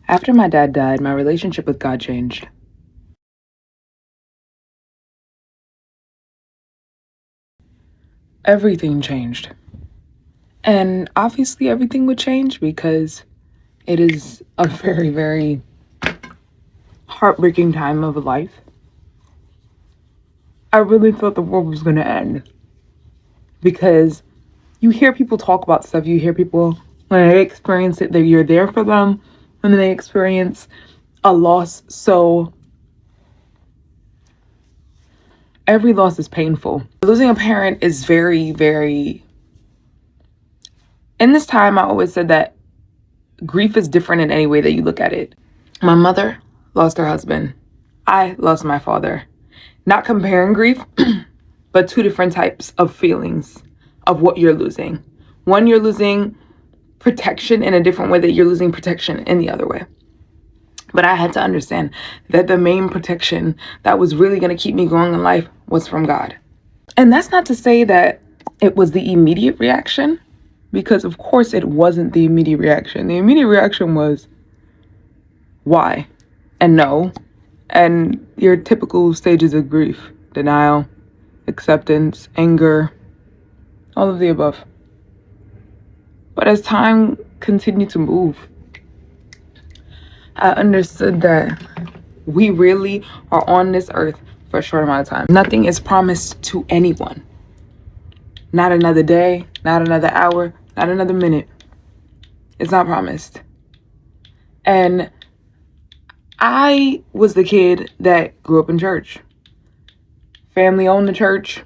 After my dad died, my relationship with God changed. Everything changed. And obviously everything would change because it is a very, very heartbreaking time of life. I really thought the world was going to end because you hear people talk about stuff. You hear people, when they experience it, that you're there for them when they experience a loss. So every loss is painful. Losing a parent is very, very... In this time, I always said that grief is different in any way that you look at it. My mother lost her husband. I lost my father. Not comparing grief, but two different types of feelings of what you're losing. One, you're losing protection in a different way that you're losing protection in the other way. But I had to understand that the main protection that was really going to keep me going in life was from God. And that's not to say that it was the immediate reaction, because of course it wasn't the immediate reaction. The immediate reaction was why and no, and your typical stages of grief: denial, acceptance, anger, all of the above. But as time continued to move, I understood that we really are on this earth for a short amount of time. Nothing is promised to anyone. Not another day, not another hour, not another minute. It's not promised. And I was the kid that grew up in church. Family owned the church.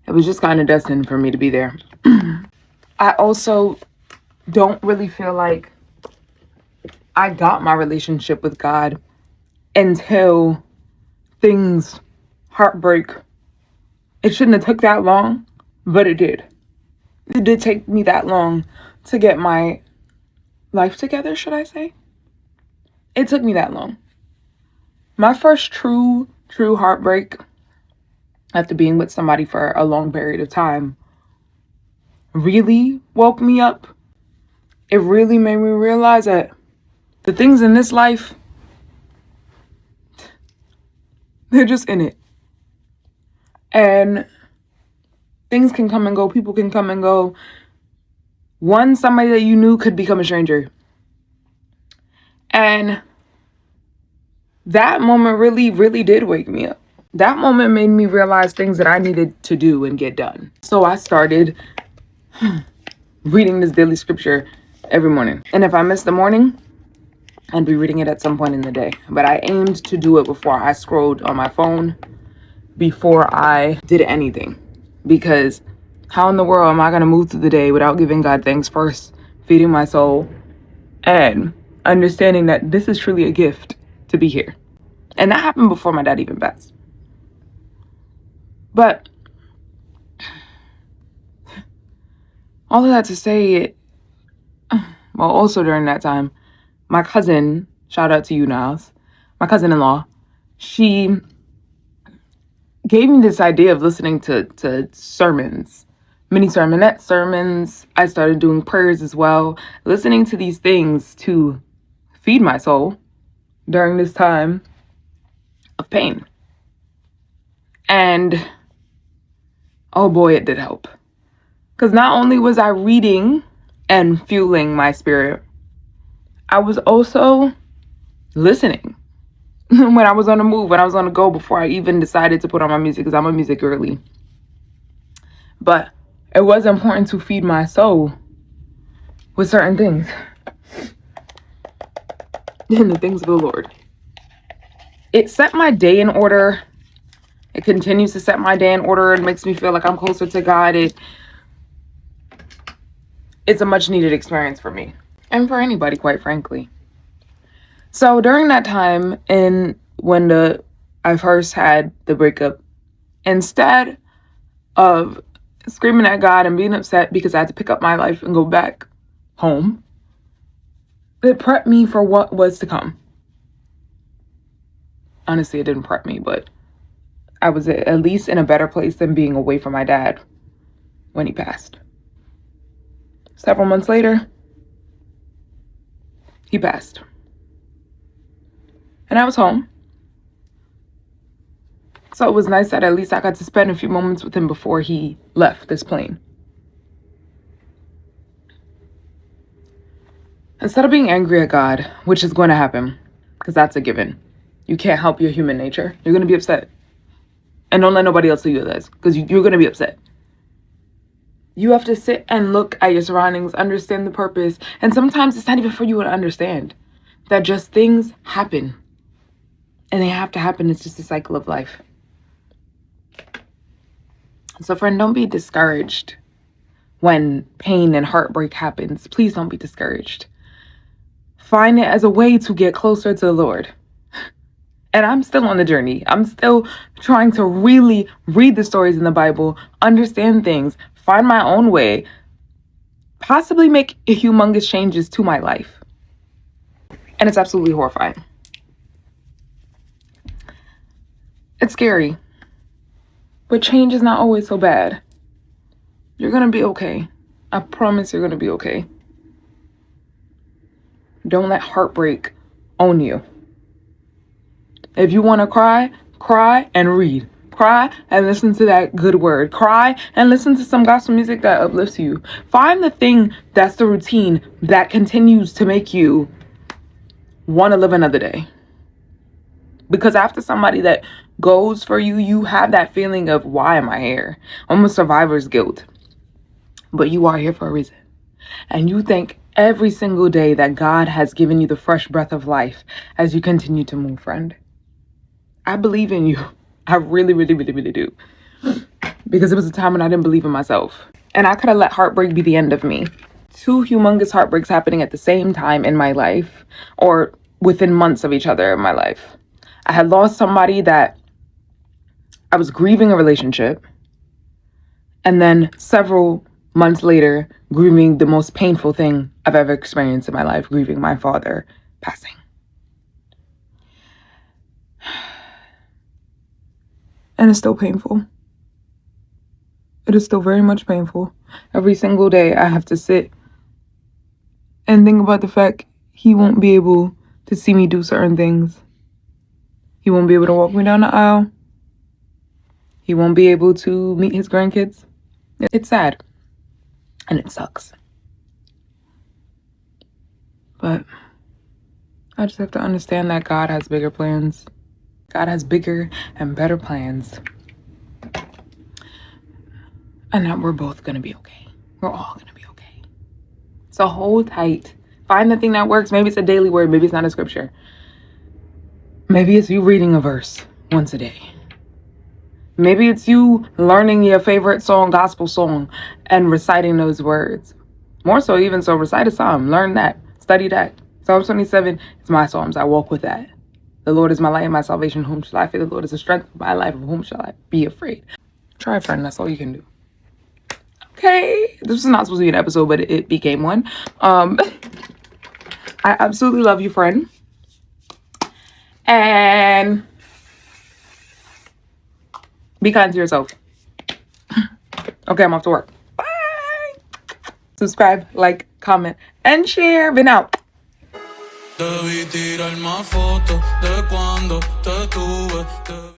It was just kind of destined for me to be there. I also don't really feel like I got my relationship with God until things, heartbreak. It shouldn't have took that long, but it did. It did take me that long to get my life together, should I say? It took me that long. My first true heartbreak, after being with somebody for a long period of time, really woke me up. It really made me realize that the things in this life, they're just in it. And things can come and go. People can come and go. Somebody that you knew could become a stranger. And that moment really, really did wake me up. That moment made me realize things that I needed to do and get done. So I started reading this daily scripture every morning. And if I missed the morning, I'd be reading it at some point in the day. But I aimed to do it before I scrolled on my phone, before I did anything. Because how in the world am I going to move through the day without giving God thanks first, feeding my soul, and understanding that this is truly a gift to be here. And that happened before my dad even passed. But all of that to say, well, also during that time, my cousin, shout out to you, Niles, my cousin-in-law, she gave me this idea of listening to sermons, mini sermonette sermons. I started doing prayers as well, listening to these things to feed my soul during this time of pain. And oh boy, it did help. Because not only was I reading and fueling my spirit, I was also listening when I was on the move, when I was on the go, before I even decided to put on my music, because I'm a music girly. But it was important to feed my soul with certain things. And the things of the Lord. It set my day in order. It continues to set my day in order and makes me feel like I'm closer to God. It's a much needed experience for me. And for anybody, quite frankly. So during that time, and when I first had the breakup, instead of screaming at God and being upset because I had to pick up my life and go back home, it prepped me for what was to come. Honestly, it didn't prep me, but I was at least in a better place than being away from my dad when he passed. Several months later, he passed. And I was home. So it was nice that at least I got to spend a few moments with him before he left this plane. Instead of being angry at God, which is going to happen, because that's a given. You can't help your human nature. You're going to be upset. And don't let nobody else tell you this, because you're going to be upset. You have to sit and look at your surroundings, understand the purpose. And sometimes it's not even for you to understand that just things happen. And they have to happen. It's just a cycle of life. So friend, don't be discouraged when pain and heartbreak happens. Please don't be discouraged. Find it as a way to get closer to the Lord. And I'm still on the journey. I'm still trying to really read the stories in the Bible, understand things, find my own way, possibly make humongous changes to my life. And it's absolutely horrifying. It's scary. But change is not always so bad. You're going to be okay. I promise you're going to be okay. Don't let heartbreak own you. If you want to cry, cry and read. Cry and listen to that good word. Cry and listen to some gospel music that uplifts you. Find the thing that's the routine that continues to make you want to live another day. Because after somebody that goes for you, you have that feeling of, why am I here? Almost survivor's guilt. But you are here for a reason. And you thank every single day that God has given you the fresh breath of life as you continue to move, friend. I believe in you. I really, really, really, really do. Because it was a time when I didn't believe in myself. And I could have let heartbreak be the end of me. 2 humongous heartbreaks happening at the same time in my life, or within months of each other in my life. I had lost somebody that I was grieving a relationship. And then several months later, grieving the most painful thing I've ever experienced in my life, grieving my father passing. And it's still painful. It is still very much painful. Every single day I have to sit and think about the fact he won't be able to see me do certain things. He won't be able to walk me down the aisle. He won't be able to meet his grandkids. It's sad. And it sucks. But I just have to understand that God has bigger plans. God has bigger and better plans. And that we're both going to be okay. We're all going to be okay. So hold tight. Find the thing that works. Maybe it's a daily word. Maybe it's not a scripture. Maybe it's you reading a verse once a day. Maybe it's you learning your favorite song, gospel song, and reciting those words. More so, even so, recite a psalm. Learn that. Study that. Psalm 27 is my psalms. I walk with that. The Lord is my light and my salvation. Whom shall I fear? The Lord is the strength of my life. Of whom shall I be afraid? Try, friend. That's all you can do. Okay. This was not supposed to be an episode, but it became one. I absolutely love you, friend. And be kind to yourself. Okay, I'm off to work. Bye. Subscribe, like, comment, and share. Been out. Debí tirar más fotos de cuando te tuve.